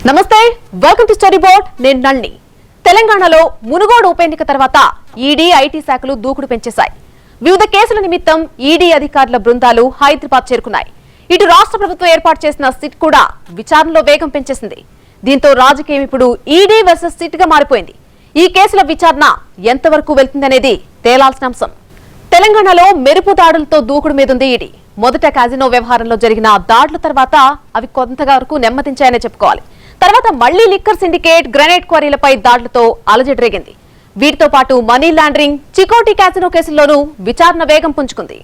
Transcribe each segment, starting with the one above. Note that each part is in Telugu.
నమస్తే, వెల్కమ్ టు స్టోరీ బోర్డ్. నేను నళిని. తెలంగాణలో మునుగోడు ఉప ఎన్నిక తర్వాత ఈడీ, ఐటీ శాఖలు దూకుడు పెంచేశాయి. వివిధ కేసుల నిమిత్తం ఈడీ అధికారుల బృందాలు హైదరాబాద్ చేరుకున్నాయి. ఇటు రాష్ట్ర ప్రభుత్వం ఏర్పాటు చేసిన సిట్ కూడా విచారణలో వేగం పెంచేసింది. దీంతో రాజకీయం ఇప్పుడు ఈడీ వర్సెస్ సిట్ గా మారిపోయింది. ఈ కేసుల విచారణ ఎంతవరకు వెళ్తుందనేది తేలాల్సిన అంశం. తెలంగాణలో మెరుపు దాడులతో దూకుడు మీదుంది ఈడీ. మొదట కాజినో వ్యవహారంలో జరిగిన దాడుల తర్వాత అవి కొంతవరకు నెమ్మదించాయనే చెప్పుకోవాలి. తర్వాత మళ్లీ లిక్కర్ సిండికేట్, గ్రెనేడ్ క్వారీలపై దాడులతో అలజడిరేగింది. వీటితో పాటు మనీ లాండరింగ్, చికోటి క్యాసినో కేసుల్లోనూ విచారణ వేగం పుంజుకుంది.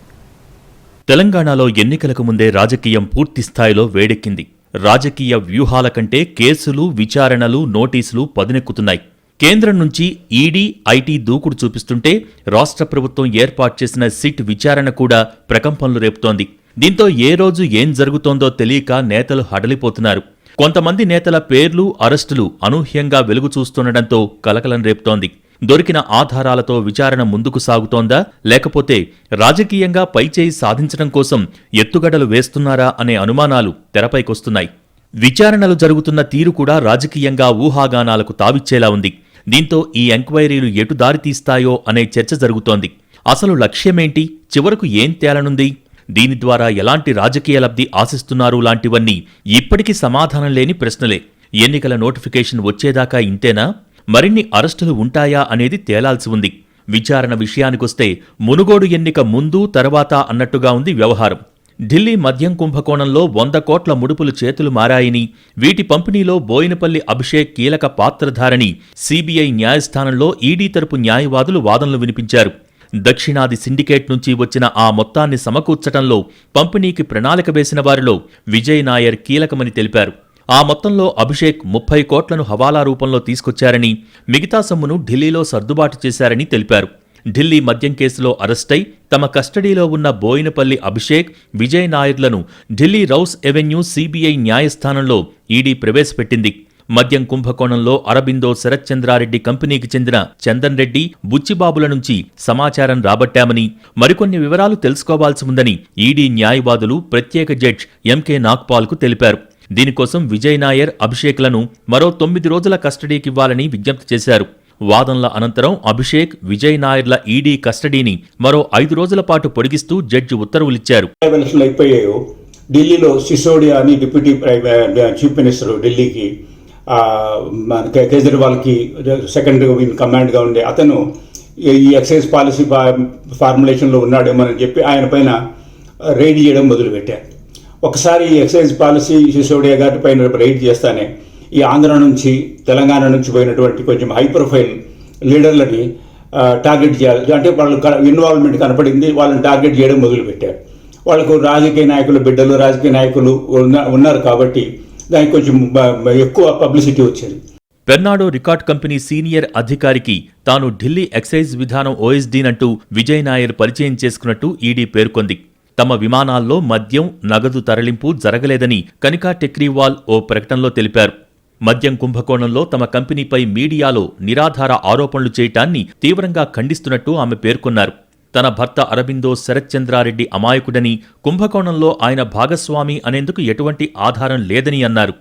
తెలంగాణలో ఎన్నికలకు ముందే రాజకీయం పూర్తి స్థాయిలో వేడెక్కింది. రాజకీయ వ్యూహాల కంటే కేసులు, విచారణలు, నోటీసులు పదునెక్కుతున్నాయి. కేంద్రం నుంచి ఈడీ, ఐటీ దూకుడు చూపిస్తుంటే రాష్ట్ర ప్రభుత్వం ఏర్పాటు చేసిన సిట్ విచారణ కూడా ప్రకంపనలు రేపుతోంది. దీంతో ఏ రోజు ఏం జరుగుతోందో తెలియక నేతలు హడలిపోతున్నారు. కొంతమంది నేతల పేర్లు, అరెస్టులు అనూహ్యంగా వెలుగు చూస్తుండటంతో కలకలం రేపుతోంది. దొరికిన ఆధారాలతో విచారణ ముందుకు సాగుతోందా, లేకపోతే రాజకీయంగా పైచేయి సాధించడం కోసం ఎత్తుగడలు వేస్తున్నారా అనే అనుమానాలు తెరపైకొస్తున్నాయి. విచారణలు జరుగుతున్న తీరు కూడా రాజకీయంగా ఊహాగానాలకు తావిచ్చేలా ఉంది. దీంతో ఈ ఎంక్వైరీలు ఎటు దారితీస్తాయో అనే చర్చ జరుగుతోంది. అసలు లక్ష్యమేంటి, చివరకు ఏం తేలనుంది, దీని ద్వారా ఎలాంటి రాజకీయ లబ్ధి ఆశిస్తున్నారు లాంటివన్నీ ఇప్పటికీ సమాధానం లేని ప్రశ్నలే. ఎన్నికల నోటిఫికేషన్ వచ్చేదాకా ఇంతేనా, మరిన్ని అరెస్టులు ఉంటాయా అనేది తేలాల్సి ఉంది. విచారణ విషయానికొస్తే మునుగోడు ఎన్నిక ముందు తర్వాత అన్నట్టుగా ఉంది వ్యవహారం. ఢిల్లీ మద్యం కుంభకోణంలో 100 కోట్ల ముడుపులు చేతులు మారాయని, వీటి పంపిణీలో బోయినపల్లి అభిషేక్ కీలక పాత్రధారని సీబీఐ న్యాయస్థానంలో ఈడీ తరపు న్యాయవాదులు వాదనలు వినిపించారు. దక్షిణాది సిండికేట్ నుంచి వచ్చిన ఆ మొత్తాన్ని సమకూర్చటంలో పంపిణీకి ప్రణాళిక వేసిన వారిలో విజయ్ నాయర్ కీలకమని తెలిపారు. ఆ మొత్తంలో అభిషేక్ 30 కోట్లను హవాలా రూపంలో తీసుకొచ్చారని, మిగతా సొమ్మును ఢిల్లీలో సర్దుబాటు చేశారని తెలిపారు. ఢిల్లీ మద్యం కేసులో అరెస్టై తమ కస్టడీలో ఉన్న బోయినపల్లి అభిషేక్, విజయ్ నాయర్లను ఢిల్లీ రౌస్ ఎవెన్యూ సీబీఐ న్యాయస్థానంలో ఈడీ ప్రవేశపెట్టింది. మద్యం కుంభకోణంలో అరబిందో శరత్చంద్రారెడ్డి కంపెనీకి చెందిన చందన్ రెడ్డి, బుచ్చిబాబుల నుంచి సమాచారం రాబట్టామని, మరికొన్ని వివరాలు తెలుసుకోవాల్సి ఉందని ఈడీ న్యాయవాదులు ప్రత్యేక జడ్జ్ ఎంకే నాగ్పాల్కు తెలిపారు. దీనికోసం విజయ్ నాయర్, అభిషేక్లను మరో 9 రోజుల కస్టడీకివ్వాలని విజ్ఞప్తి చేశారు. వాదనల అనంతరం అభిషేక్, విజయ్ నాయర్ల ఈడీ కస్టడీని మరో 5 రోజుల పాటు పొడిగిస్తూ జడ్జి ఉత్తర్వులిచ్చారు. ఢిల్లీలో సిసోడియా అని డిప్యూటీ చీఫ్ మినిస్టర్ ఢిల్లీకి కేజ్రీవాల్కి సెకండ్ ఇన్ కమాండ్గా ఉండే అతను ఈ ఎక్సైజ్ పాలసీ ఫార్ములేషన్లో ఉన్నాడేమోనని చెప్పి ఆయన పైన రైడ్ చేయడం మొదలుపెట్టారు. ఒకసారి ఈ ఎక్సైజ్ పాలసీ సిసోడియా గారి పైన రైడ్ చేస్తానే ఈ ఆంధ్ర నుంచి, తెలంగాణ నుంచి పోయినటువంటి కొంచెం హై ప్రొఫైల్ లీడర్లని టార్గెట్ చేయాలి అంటే వాళ్ళు ఇన్వాల్వ్మెంట్ కనపడింది. వాళ్ళని టార్గెట్ చేయడం మొదలుపెట్టారు. వాళ్ళకు రాజకీయ నాయకులు బిడ్డలు, రాజకీయ నాయకులు ఉన్నారు కాబట్టి దానికి కొంచెం ఎక్కువ పబ్లిసిటీ వచ్చింది. పెర్నాడో రికార్డ్ కంపెనీ సీనియర్ అధికారికి తాను ఢిల్లీ ఎక్సైజ్ విధానం ఓఎస్డీనంటూ విజయ్ నాయర్ పరిచయం చేసుకున్నట్టు ఈడీ పేర్కొంది. తమ విమానాల్లో మద్యం, నగదు తరలింపు జరగలేదని కనికా టెక్రీవాల్ ఓ ప్రకటనలో తెలిపారు. మద్యం కుంభకోణంలో తమ కంపెనీపై మీడియాలో నిరాధార ఆరోపణలు చేయటాన్ని తీవ్రంగా ఖండిస్తున్నట్టు ఆమె పేర్కొన్నారు. తన భర్త అరబిందో శరత్చంద్రారెడ్డి అమాయకుడని, కుంభకోణంలో ఆయన భాగస్వామి అనేందుకు ఎటువంటి ఆధారం లేదని అన్నారు.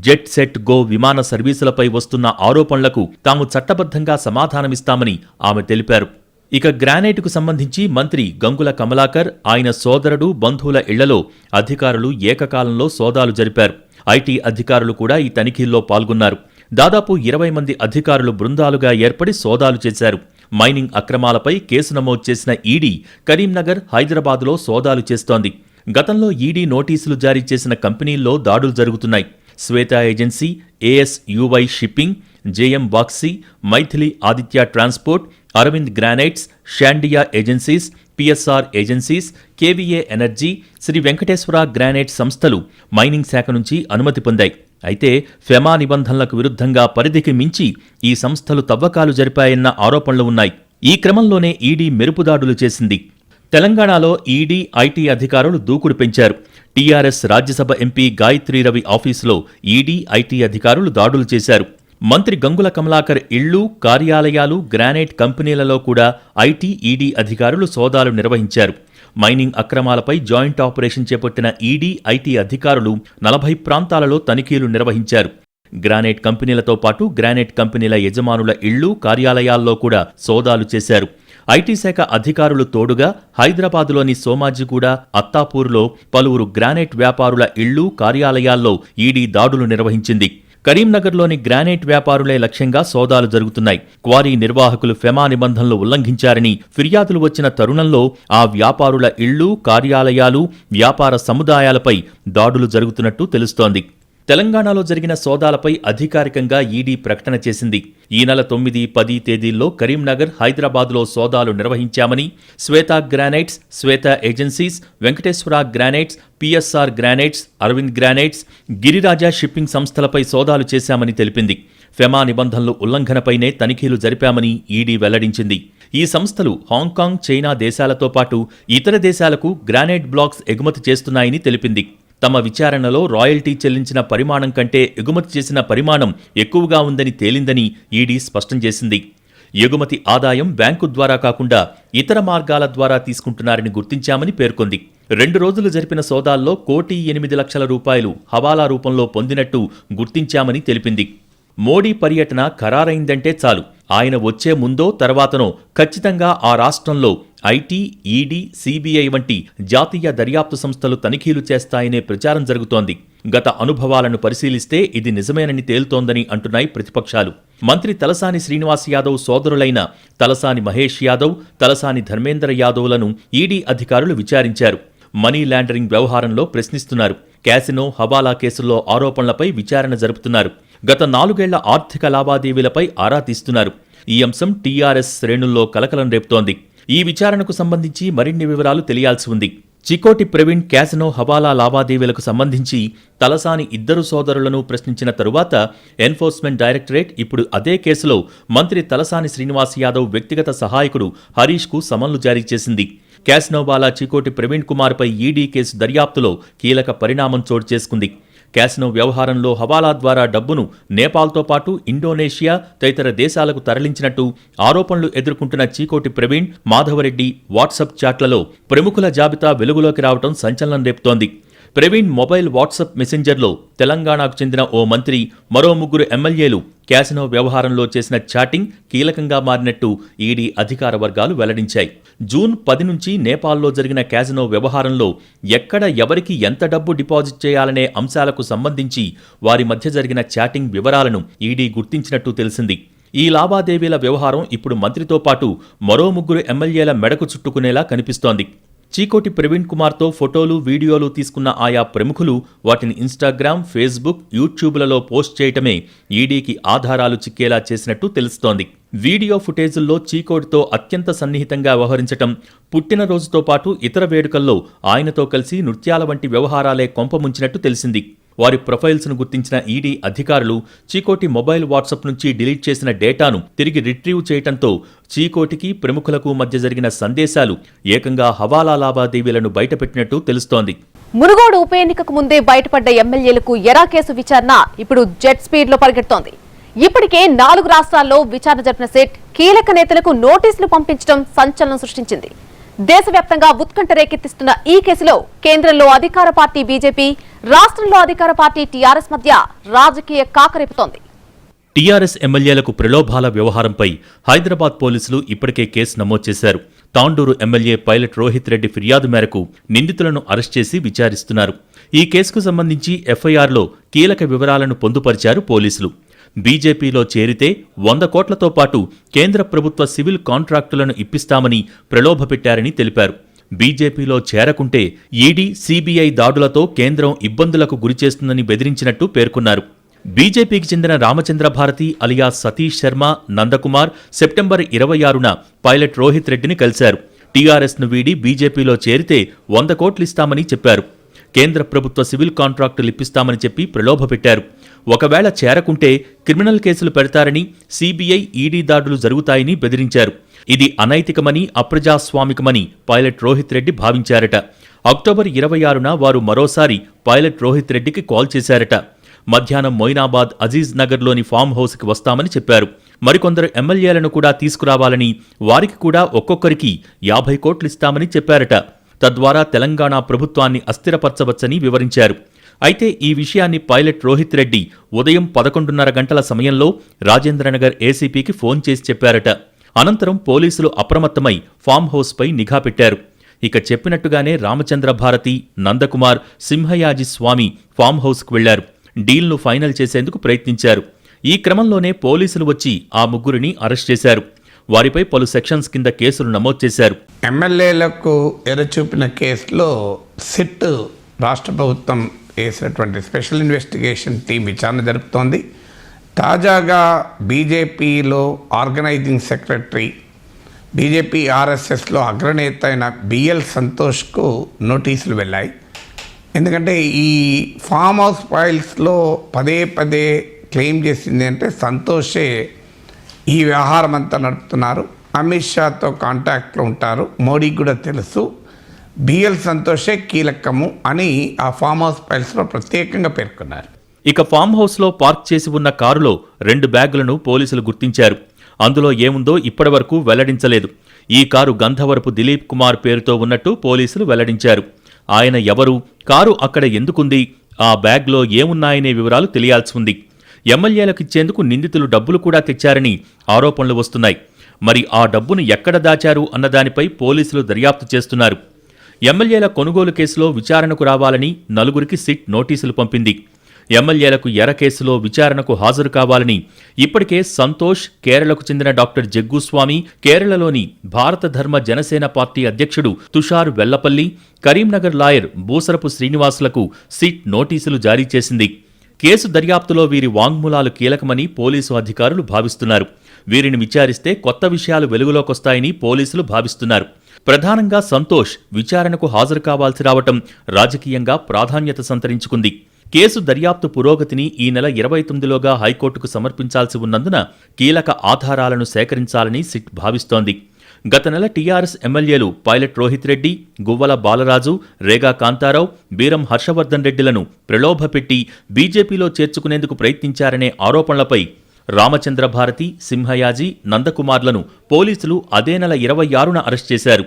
జెట్ సెట్ గో విమాన సర్వీసులపై వస్తున్న ఆరోపణలకు తాము చట్టబద్ధంగా సమాధానమిస్తామని ఆమె తెలిపారు. ఇక గ్రానైట్కు సంబంధించి మంత్రి గంగుల కమలాకర్, ఆయన సోదరుడు, బంధువుల ఇళ్లలో అధికారులు ఏకకాలంలో సోదాలు జరిపారు. ఐటీ అధికారులు కూడా ఈ తనిఖీల్లో పాల్గొన్నారు. దాదాపు 20 మంది అధికారులు బృందాలుగా ఏర్పడి సోదాలు చేశారు. మైనింగ్ అక్రమాలపై కేసు నమోదు చేసిన ఈడీ కరీంనగర్, హైదరాబాద్లో సోదాలు చేస్తోంది. గతంలో ఈడీ నోటీసులు జారీ చేసిన కంపెనీల్లో దాడులు జరుగుతున్నాయి. Shweta agency, ASUY shipping, JM Baxi, Mythili Aditya transport, Aravind granites, Shandiya agencies, PSR agencies, KVA energy, Sri Venkateswara granite సంస్థలు మైనింగ్ శాఖ నుంచి అనుమతి పొందాయి. అయితే ఫెమా నిబంధనలకు విరుద్ధంగా పరిధికి మించి ఈ సంస్థలు తవ్వకాలు జరిపాయన్న ఆరోపణలు ఉన్నాయి. ఈ క్రమంలోనే ఈడీ మెరుపుదాడులు చేసింది. తెలంగాణలో ఈడీ, ఐటీ అధికారులు దూకుడు పెంచారు. టీఆర్ఎస్ రాజ్యసభ ఎంపీ గాయత్రీ రవి ఆఫీసులో ఈడీ, ఐటీ అధికారులు దాడులు చేశారు. మంత్రి గంగుల కమలాకర్ ఇళ్లు, కార్యాలయాలు, గ్రానైట్ కంపెనీలలో కూడా ఐటీ, ఈడీ అధికారులు సోదాలు నిర్వహించారు. మైనింగ్ అక్రమాలపై జాయింట్ ఆపరేషన్ చేపట్టిన ఈడీ, ఐటీ అధికారులు 40 ప్రాంతాలలో తనిఖీలు నిర్వహించారు. గ్రానైట్ కంపెనీలతో పాటు గ్రానైట్ కంపెనీల యజమానుల ఇళ్లు, కార్యాలయాల్లో కూడా సోదాలు చేశారు. ఐటీ శాఖ అధికారులు తోడుగా హైదరాబాదులోని సోమాజిగూడ, అత్తాపూర్లో పలువురు గ్రానైట్ వ్యాపారుల ఇళ్లు, కార్యాలయాల్లో ఈడీ దాడులు నిర్వహించింది. కరీంనగర్లోని గ్రానైట్ వ్యాపారులే లక్ష్యంగా సోదాలు జరుగుతున్నాయి. క్వారీ నిర్వాహకులు ఫెమా నిబంధనలు ఉల్లంఘించారని ఫిర్యాదులు వచ్చిన తరుణంలో ఆ వ్యాపారుల ఇళ్లు, కార్యాలయాలు, వ్యాపార సముదాయాలపై దాడులు జరుగుతున్నట్టు తెలుస్తోంది. తెలంగాణలో జరిగిన సోదాలపై అధికారికంగా ఈడీ ప్రకటన చేసింది. ఈ నెల 9, 10 తేదీల్లో కరీంనగర్, హైదరాబాద్లో సోదాలు నిర్వహించామని, Shweta granites, Shweta agencies, Venkateswara granites, PSR granites, Aravind granites, Giriraja shipping సంస్థలపై సోదాలు చేశామని తెలిపింది. ఫెమా నిబంధనలు ఉల్లంఘనపైనే తనిఖీలు జరిపామని ఈడీ వెల్లడించింది. ఈ సంస్థలు హాంకాంగ్, చైనా దేశాలతో పాటు ఇతర దేశాలకు గ్రానైట్ బ్లాక్స్ ఎగుమతి చేస్తున్నాయని తెలిపింది. తమ విచారణలో రాయల్టీ చెల్లించిన పరిమాణం కంటే ఎగుమతి చేసిన పరిమాణం ఎక్కువగా ఉందని తేలిందని ఈడీ స్పష్టం చేసింది. ఎగుమతి ఆదాయం బ్యాంకు ద్వారా కాకుండా ఇతర మార్గాల ద్వారా తీసుకుంటున్నారని గుర్తించామని పేర్కొంది. 2 రోజులు జరిపిన సోదాల్లో 1,08,00,000 రూపాయలు హవాలా రూపంలో పొందినట్టు గుర్తించామని తెలిపింది. మోడీ పర్యటన ఖరారైందంటే చాలు, ఆయన వచ్చే ముందో తర్వాతనో ఖచ్చితంగా ఆ రాష్ట్రంలో ఐటీ, ఈడీ, సీబీఐ వంటి జాతీయ దర్యాప్తు సంస్థలు తనిఖీలు చేస్తాయనే ప్రచారం జరుగుతోంది. గత అనుభవాలను పరిశీలిస్తే ఇది నిజమేనని తేలుతోందని అంటున్నాయి ప్రతిపక్షాలు. మంత్రి తలసాని శ్రీనివాస్ యాదవ్ సోదరులైన తలసాని మహేష్ యాదవ్, తలసాని ధర్మేంద్ర యాదవ్లను ఈడీ అధికారులు విచారించారు. మనీ లాండరింగ్ వ్యవహారంలో ప్రశ్నిస్తున్నారు. క్యాసినో, హవాలా కేసుల్లో ఆరోపణలపై విచారణ జరుపుతున్నారు. గత 4 ఏళ్ల ఆర్థిక లావాదేవీలపై ఆరా తీస్తున్నారు. ఈ అంశం టీఆర్ఎస్ శ్రేణుల్లో కలకలం రేపుతోంది. ఈ విచారణకు సంబంధించి మరిన్ని వివరాలు తెలియాల్సి ఉంది. చికోటి ప్రవీణ్ క్యాసినో, హవాలా లావాదేవీలకు సంబంధించి తలసాని ఇద్దరు సోదరులను ప్రశ్నించిన తరువాత ఎన్ఫోర్స్మెంట్ డైరెక్టరేట్ ఇప్పుడు అదే కేసులో మంత్రి తలసాని శ్రీనివాస్ యాదవ్ వ్యక్తిగత సహాయకుడు హరీష్కు సమన్లు జారీ చేసింది. క్యాసినోవాలా చికోటి ప్రవీణ్ కుమార్పై ఈడీ కేసు దర్యాప్తులో కీలక పరిణామం చోటు చేసుకుంది. క్యాసినో వ్యవహారంలో హవాలా ద్వారా డబ్బును నేపాల్తో పాటు ఇండోనేషియా తదితర దేశాలకు తరలించినట్టు ఆరోపణలు ఎదుర్కొంటున్న చీకోటి ప్రవీణ్, మాధవరెడ్డి వాట్సాప్ చాట్లలో ప్రముఖుల జాబితా వెలుగులోకి రావడం సంచలనం రేపుతోంది. ప్రవీణ్ మొబైల్ వాట్సాప్ మెసెంజర్లో తెలంగాణకు చెందిన ఓ మంత్రి, మరో 3 ఎమ్మెల్యేలు క్యాసినో వ్యవహారంలో చేసిన చాటింగ్ కీలకంగా మారినట్టు ఈడీ అధికార వర్గాలు వెల్లడించాయి. జూన్ 10 నుంచి నేపాల్లో జరిగిన క్యాసినో వ్యవహారంలో ఎక్కడ ఎవరికి ఎంత డబ్బు డిపాజిట్ చేయాలనే అంశాలకు సంబంధించి వారి మధ్య జరిగిన చాటింగ్ వివరాలను ఈడీ గుర్తించినట్టు తెలిసింది. ఈ లావాదేవీల వ్యవహారం ఇప్పుడు మంత్రితో పాటు మరో 3 ఎమ్మెల్యేల మెడకు చుట్టుకునేలా కనిపిస్తోంది. చీకోటి ప్రవీణ్ కుమార్తో ఫోటోలు, వీడియోలు తీసుకున్న ఆయా ప్రముఖులు వాటిని ఇన్స్టాగ్రామ్, ఫేస్బుక్, యూట్యూబ్లలో పోస్ట్ చేయటమే ఈడీకి ఆధారాలు చిక్కేలా చేసినట్టు తెలుస్తోంది. వీడియో ఫుటేజుల్లో చీకోటితో అత్యంత సన్నిహితంగా వ్యవహరించటం, పుట్టినరోజుతో పాటు ఇతర వేడుకల్లో ఆయనతో కలిసి నృత్యాల వంటి వ్యవహారాలే కొంపముంచినట్టు తెలిసింది. వారి ప్రొఫైల్స్ను గుర్తించిన ఈడీ అధికారులు చీకోటి మొబైల్ వాట్సాప్ నుంచి డిలీట్ చేసిన డేటాను తిరిగి రిట్రీవ్ చేయటంతో చీకోటికి ప్రముఖులకు మధ్య జరిగిన సందేశాలు ఏకంగా హవాలా లావాదేవీలను బయటపెట్టినట్టు తెలుస్తోంది. మునుగోడు ఉప ఎన్నికకు ముందే బయటపడ్డ ఎమ్మెల్యేలకు ఎరా కేసు విచారణ ఇప్పుడు జెట్ స్పీడ్ లో పరిగెడుతోంది. ఇప్పటికే 4 రాష్ట్రాల్లో విచారణ జరిపిన సెట్ కీలక నేతలకు నోటీసులు పంపించడం సంచలనం సృష్టించింది. దేశవ్యాప్తంగా ఉత్కంఠ రేకెత్తిస్తున్న ఈ కేసులో కేంద్రంలో అధికార పార్టీ బీజేపీ, రాష్ట్రంలో అధికార పార్టీ టీఆర్ఎస్ మధ్య రాజకీయ కాకరేపుతోంది. టీఆర్ఎస్ ఎమ్మెల్యేలకు ప్రలోభాల వ్యవహారంపై హైదరాబాద్ పోలీసులు ఇప్పటికే కేసు నమోదు చేశారు. తాండూరు ఎమ్మెల్యే పైలట్ రోహిత్ రెడ్డి ఫిర్యాదు మేరకు నిందితులను అరెస్ట్ చేసి విచారిస్తున్నారు. ఈ కేసుకు సంబంధించి ఎఫ్ఐఆర్లో కీలక వివరాలను పొందుపరిచారు పోలీసులు. బీజేపీలో చేరితే 100 కోట్లతో పాటు కేంద్ర ప్రభుత్వ సివిల్ కాంట్రాక్టులను ఇప్పిస్తామని ప్రలోభపెట్టారని తెలిపారు. బీజేపీలో చేరకుంటే ఈడీ, సీబీఐ దాడులతో కేంద్రం ఇబ్బందులకు గురిచేస్తుందని బెదిరించినట్టు పేర్కొన్నారు. బీజేపీకి చెందిన రామచంద్ర భారతి అలియాస్ సతీష్ శర్మ, నందకుమార్ సెప్టెంబర్ 26న పైలట్ రోహిత్ రెడ్డిని కలిశారు. టీఆర్ఎస్ను వీడి బీజేపీలో చేరితే 100 కోట్లు ఇస్తామని చెప్పారు. కేంద్ర ప్రభుత్వ సివిల్ కాంట్రాక్టులు ఇప్పిస్తామని చెప్పి ప్రలోభపెట్టారు. ఒకవేళ చేరకుంటే క్రిమినల్ కేసులు పెడతారని, సీబీఐ, ఈడీ దాడులు జరుగుతాయని బెదిరించారు. ఇది అనైతికమని, అప్రజాస్వామికమని పైలట్ రోహిత్ రెడ్డి భావించారట. అక్టోబర్ 26న వారు మరోసారి పైలట్ రోహిత్ రెడ్డికి కాల్ చేశారట. మధ్యాహ్నం మొయినాబాద్ అజీజ్ నగర్లోని ఫామ్ హౌస్కి వస్తామని చెప్పారు. మరికొందరు ఎమ్మెల్యేలను కూడా తీసుకురావాలని, వారికి కూడా ఒక్కొక్కరికి 50 కోట్లు ఇస్తామని చెప్పారట. తద్వారా తెలంగాణ ప్రభుత్వాన్ని అస్థిరపరచవచ్చని వివరించారు. అయితే ఈ విషయాన్ని పైలట్ రోహిత్ రెడ్డి ఉదయం 11:30 గంటల సమయంలో రాజేంద్రనగర్ ఏసీపీకి ఫోన్ చేసి చెప్పారట. అనంతరం పోలీసులు అప్రమత్తమై ఫామ్ హౌస్పై నిఘా పెట్టారు. ఇక చెప్పినట్టుగానే రామచంద్ర భారతి, నందకుమార్, సింహయాజి స్వామి ఫామ్ హౌస్కు వెళ్లారు. డీల్ను ఫైనల్ చేసేందుకు ప్రయత్నించారు. ఈ క్రమంలోనే పోలీసులు వచ్చి ఆ ముగ్గురిని అరెస్ట్ చేశారు. వారిపై పలు సెక్షన్స్ కింద కేసులు నమోదు చేశారు. ఎమ్మెల్యేలకు ఎరచూపిన కేసులో సిట్ రాష్ట్ర ప్రభుత్వం వేసినటువంటి స్పెషల్ ఇన్వెస్టిగేషన్ టీం విచారణ జరుపుతోంది. తాజాగా బీజేపీలో ఆర్గనైజింగ్ సెక్రటరీ, బీజేపీ ఆర్ఎస్ఎస్లో అగ్రనేత అయిన బిఎల్ సంతోష్కు నోటీసులు వెళ్ళాయి. ఎందుకంటే ఈ ఫామ్ హౌస్ ఫైల్స్లో పదే పదే క్లెయిమ్ చేసింది అంటే సంతోషే ఈ వ్యవహారం అంతా నడుపుతున్నారు, అమిత్ షాతో కాంటాక్ట్లో ఉంటారు, మోడీకి కూడా తెలుసు, బిఎల్ సంతోషే కీలకము అని ఆ ఫామ్ హౌస్ ఫైల్స్లో ప్రత్యేకంగా పేర్కొన్నారు. ఇక ఫామ్ హౌస్లో పార్క్ చేసి ఉన్న కారులో 2 బ్యాగులను పోలీసులు గుర్తించారు. అందులో ఏముందో ఇప్పటివరకు వెల్లడించలేదు. ఈ కారు గంధవరపు దిలీప్ కుమార్ పేరుతో ఉన్నట్టు పోలీసులు వెల్లడించారు. ఆయన ఎవరు, కారు అక్కడ ఎందుకుంది, ఆ బ్యాగ్లో ఏమున్నాయనే వివరాలు తెలియాల్సి ఉంది. ఎమ్మెల్యేలకిచ్చేందుకు నిందితులు డబ్బులు కూడా తెచ్చారని ఆరోపణలు వస్తున్నాయి. మరి ఆ డబ్బును ఎక్కడ దాచారు అన్నదానిపై పోలీసులు దర్యాప్తు చేస్తున్నారు. ఎమ్మెల్యేల కొనుగోలు కేసులో విచారణకు రావాలని 4గురికి సిట్ నోటీసులు పంపింది. ఎమ్మెల్యేలకు ఎర కేసులో విచారణకు హాజరు కావాలని ఇప్పటికే సంతోష్, కేరళకు చెందిన డాక్టర్ జగ్గుస్వామి, కేరళలోని భారత ధర్మ జనసేన పార్టీ అధ్యక్షుడు తుషార్ వెల్లపల్లి, కరీంనగర్ లాయర్ బూసరపు శ్రీనివాసులకు సిట్ నోటీసులు జారీ చేసింది. కేసు దర్యాప్తులో వీరి వాంగ్మూలాలు కీలకమని పోలీసు అధికారులు భావిస్తున్నారు. వీరిని విచారిస్తే కొత్త విషయాలు వెలుగులోకొస్తాయని పోలీసులు భావిస్తున్నారు. ప్రధానంగా సంతోష్ విచారణకు హాజరు కావాల్సి రావటం రాజకీయంగా ప్రాధాన్యత సంతరించుకుంది. కేసు దర్యాప్తు పురోగతిని ఈ నెల 29లోగా హైకోర్టుకు సమర్పించాల్సి ఉన్నందున కీలక ఆధారాలను సేకరించాలని సిట్ భావిస్తోంది. గత నెల టీఆర్ఎస్ ఎమ్మెల్యేలు పైలట్ రోహిత్ రెడ్డి, గువ్వల బాలరాజు, రేగా కాంతారావు, బీరం హర్షవర్ధన్ రెడ్డిలను ప్రలోభపెట్టి బీజేపీలో చేర్చుకునేందుకు ప్రయత్నించారనే ఆరోపణలపై రామచంద్ర భారతి, సింహయాజి, నందకుమార్లను పోలీసులు అదే నెల 26న అరెస్ట్ చేశారు.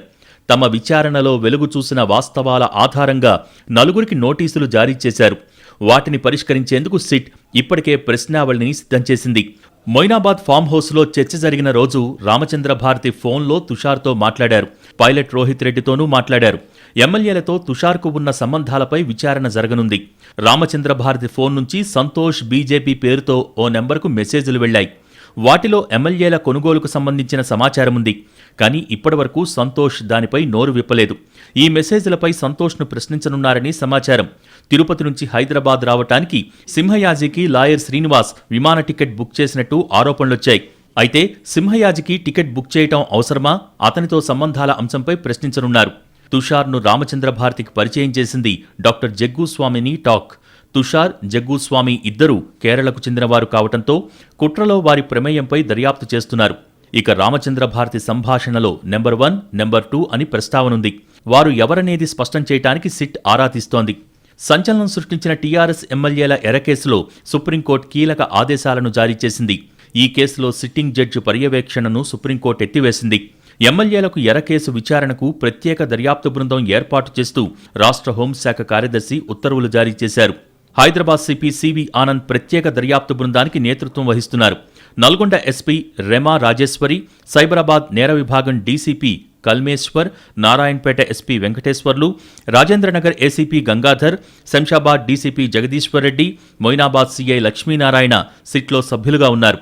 తమ విచారణలో వెలుగు చూసిన వాస్తవాల ఆధారంగా 4గురికి నోటీసులు జారీ చేశారు. వాటిని పరిష్కరించేందుకు సిట్ ఇప్పటికే ప్రశ్నావళిని సిద్ధం చేసింది. మొయినాబాద్ ఫామ్ హౌస్లో చర్చ జరిగిన రోజు రామచంద్ర భారతి ఫోన్లో తుషార్తో మాట్లాడారు. పైలట్ రోహిత్ రెడ్డితోనూ మాట్లాడారు. ఎమ్మెల్యేలతో తుషార్కు ఉన్న సంబంధాలపై విచారణ జరగనుంది. రామచంద్ర భారతి ఫోన్ నుంచి సంతోష్ బీజేపీ పేరుతో ఓ నెంబర్కు మెసేజ్లు వెళ్లాయి. వాటిలో ఎమ్మెల్యేల కొనుగోలుకు సంబంధించిన సమాచారముంది. కానీ ఇప్పటివరకు సంతోష్ దానిపై నోరు విప్పలేదు. ఈ మెసేజ్లపై సంతోష్ను ప్రశ్నించనున్నారని సమాచారం. తిరుపతి నుంచి హైదరాబాద్ రావటానికి సింహయాజికి లాయర్ శ్రీనివాస్ విమాన టికెట్ బుక్ చేసినట్టు ఆరోపణలొచ్చాయి. అయితే సింహయాజికి టికెట్ బుక్ చేయటం అవసరమా, అతనితో సంబంధాల అంశంపై ప్రశ్నించనున్నారు. తుషార్ను రామచంద్ర భారతికి పరిచయం చేసింది డాక్టర్ జగ్గుస్వామిని టాక్. తుషార్, జగ్గుస్వామి ఇద్దరూ కేరళకు చెందినవారు కావటంతో కుట్రలో వారి ప్రమేయంపై దర్యాప్తు చేస్తున్నారు. ఇక రామచంద్ర భారతి సంభాషణలో నెంబర్ 1, నెంబర్ 2 అని ప్రస్తావనుంది. వారు ఎవరనేది స్పష్టం చేయటానికి సిట్ ఆరా తీస్తోంది. సంచలనం సృష్టించిన టీఆర్ఎస్ ఎమ్మెల్యేల ఎర కేసులో సుప్రీంకోర్టు కీలక ఆదేశాలను జారీ చేసింది. ఈ కేసులో సిట్టింగ్ జడ్జి పర్యవేక్షణను సుప్రీంకోర్టు ఎత్తివేసింది. ఎమ్మెల్యేలకు ఎర కేసు విచారణకు ప్రత్యేక దర్యాప్తు బృందం ఏర్పాటు చేస్తూ రాష్ట్ర హోంశాఖ కార్యదర్శి ఉత్తర్వులు జారీ చేశారు. హైదరాబాద్ సిపి సివి ఆనంద్ ప్రత్యేక దర్యాప్తు బృందానికి నేతృత్వం వహిస్తున్నారు. నల్గొండ ఎస్పీ రెమా రాజేశ్వరి, సైబరాబాద్ నేర విభాగం DCP Kalmeshwar, Narayanpet SP Venkateswarlu, Rajendranagar ACP Gangadhar, Shamshabad DCP Jagadishwar Reddy, Moinabad CI Lakshminarayana సిట్లో సభ్యులుగా ఉన్నారు.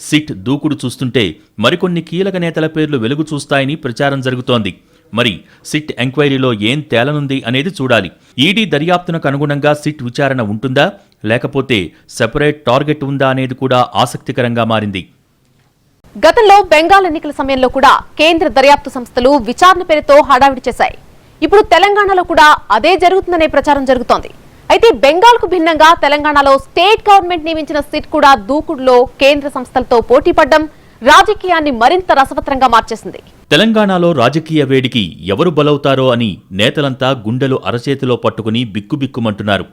సిట్ దూకుడు చూస్తుంటే మరికొన్ని కీలక నేతల పేర్లు వెలుగు చూస్తాయని ప్రచారం జరుగుతోంది. మరి సిట్ ఎంక్వైరీలో ఏం తేలనుంది అనేది చూడాలి. ఈడీ దర్యాప్తునకు అనుగుణంగా సిట్ విచారణ ఉంటుందా, లేకపోతే సెపరేట్ టార్గెట్ ఉందా అనేది కూడా ఆసక్తికరంగా మారింది. గతంలో బెంగాల్ ఎన్నికల సమయంలో కూడా కేంద్ర దర్యాప్తు సంస్థలు విచారణ పేరుతో హడావిడి చేశాయి. ఇప్పుడు తెలంగాణలో కూడా అదే జరుగుతుందనే ప్రచారం జరుగుతోంది. అయితే బెంగాల్కు భిన్నంగా తెలంగాణలో స్టేట్ గవర్నమెంట్ నియమించిన సిట్ కూడా దూకుడులో కేంద్ర సంస్థలతో పోటీపడ్డం రాజకీయాన్ని మరింత రసవత్రంగా మార్చేసింది. తెలంగాణలో రాజకీయ వేడికి ఎవరు బలవుతారో అని నేతలంతా గుండెలు అరచేతిలో పట్టుకుని బిక్కుబిక్కుమంటున్నారు.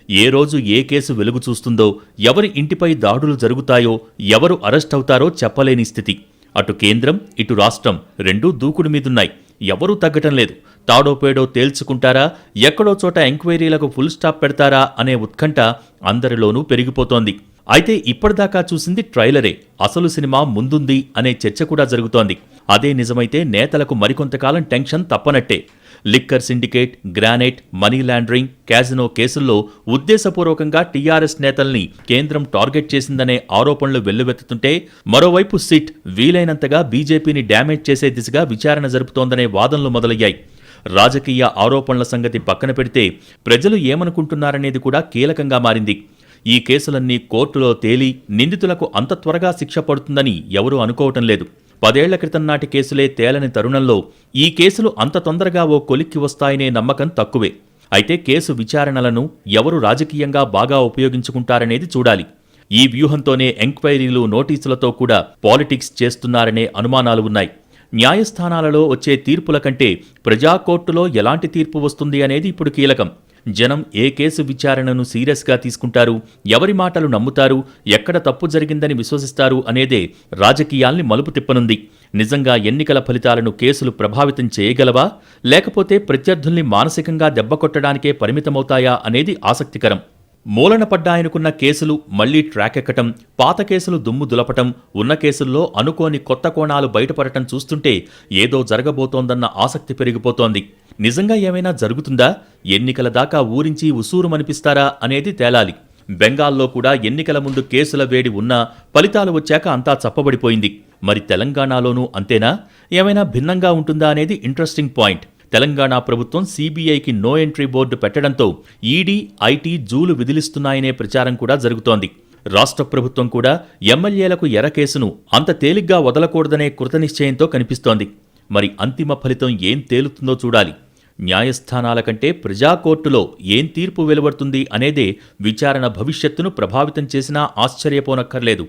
ఏ రోజు ఏ కేసు వెలుగు చూస్తుందో, ఎవరి ఇంటిపై దాడులు జరుగుతాయో, ఎవరు అరెస్ట్ అవుతారో చెప్పలేని స్థితి. అటు కేంద్రం, ఇటు రాష్ట్రం రెండూ దూకుడు మీదున్నాయి. ఎవరూ తగ్గటం లేదు. తాడోపేడో తేల్చుకుంటారా, ఎక్కడో చోట ఎంక్వైరీలకు ఫుల్ స్టాప్ పెడతారా అనే ఉత్కంఠ అందరిలోనూ పెరిగిపోతోంది. అయితే ఇప్పటిదాకా చూసింది ట్రైలరే, అసలు సినిమా ముందుంది అనే చర్చ కూడా జరుగుతోంది. అదే నిజమైతే నేతలకు మరికొంతకాలం టెన్షన్ తప్పనట్టే. Liquor syndicate, granite, money laundering, casino కేసుల్లో ఉద్దేశపూర్వకంగా టీఆర్ఎస్ నేతల్ని కేంద్రం టార్గెట్ చేసిందనే ఆరోపణలు వెల్లువెత్తుతుంటే, మరోవైపు సిట్ వీలైనంతగా బీజేపీని డ్యామేజ్ చేసే దిశగా విచారణ జరుపుతోందనే వాదనలు మొదలయ్యాయి. రాజకీయ ఆరోపణల సంగతి పక్కన పెడితే ప్రజలు ఏమనుకుంటున్నారనేది కూడా కీలకంగా మారింది. ఈ కేసులన్నీ కోర్టులో తేలి నిందితులకు అంత త్వరగా శిక్ష పడుతుందని ఎవరూ అనుకోవటం లేదు. 10 ఏళ్ల క్రితం నాటి కేసులే తేలని తరుణంలో ఈ కేసులు అంత తొందరగా ఓ కొలిక్కి వస్తాయనే నమ్మకం తక్కువే. అయితే కేసు విచారణలను ఎవరు రాజకీయంగా బాగా ఉపయోగించుకుంటారనేది చూడాలి. ఈ వ్యూహంతోనే ఎంక్వైరీలు, నోటీసులతో కూడా పాలిటిక్స్ చేస్తున్నారనే అనుమానాలు ఉన్నాయి. న్యాయస్థానాలలో వచ్చే తీర్పుల కంటే ప్రజాకోర్టులో ఎలాంటి తీర్పు వస్తుంది అనేది ఇప్పుడు కీలకం. జనం ఏ కేసు విచారణను సీరియస్గా తీసుకుంటారు, ఎవరి మాటలు నమ్ముతారు, ఎక్కడ తప్పు జరిగిందని విశ్వసిస్తారు అనేదే రాజకీయాల్ని మలుపు తిప్పనుంది. నిజంగా ఎన్నికల ఫలితాలను కేసులు ప్రభావితం చేయగలవా, లేకపోతే ప్రత్యర్థుల్ని మానసికంగా దెబ్బకొట్టడానికే పరిమితమవుతాయా అనేది ఆసక్తికరం. మూలన పడ్డాయనుకున్న కేసులు మళ్లీ ట్రాక్ ఎక్కటం, పాత కేసులు దుమ్ము దులపటం, ఉన్న కేసుల్లో అనుకోని కొత్త కోణాలు బయటపడటం చూస్తుంటే ఏదో జరగబోతోందన్న ఆసక్తి పెరిగిపోతోంది. నిజంగా ఏమైనా జరుగుతుందా? ఎన్నికల దాకా ఊరించి ఉసూరుమనిపిస్తారా అనేది తేలాలి. బెంగాల్లో కూడా ఎన్నికల ముందు కేసుల వేడి ఉన్నా ఫలితాలు వచ్చాక అంతా చప్పబడిపోయింది. మరి తెలంగాణలోనూ అంతేనా? ఏమైనా భిన్నంగా ఉంటుందా అనేది ఇంట్రెస్టింగ్ పాయింట్. తెలంగాణ ప్రభుత్వం సీబీఐకి నో ఎంట్రీ బోర్డు పెట్టడంతో ఈడీ, ఐటీ జూలు విదిలిస్తున్నాయనే ప్రచారం కూడా జరుగుతోంది. రాష్ట్ర ప్రభుత్వం కూడా ఎమ్మెల్యేలకు ఎర్ర కేసును అంత తేలిగ్గా వదలకూడదనే కృతనిశ్చయంతో కనిపిస్తోంది. మరి అంతిమ ఫలితం ఏం తేలుతుందో చూడాలి. న్యాయస్థానాల కంటే ప్రజాకోర్టులో ఏం తీర్పు వెలువడుతుంది అనేదే విచారణ భవిష్యత్తును ప్రభావితం చేసినా ఆశ్చర్యపోనక్కర్లేదు.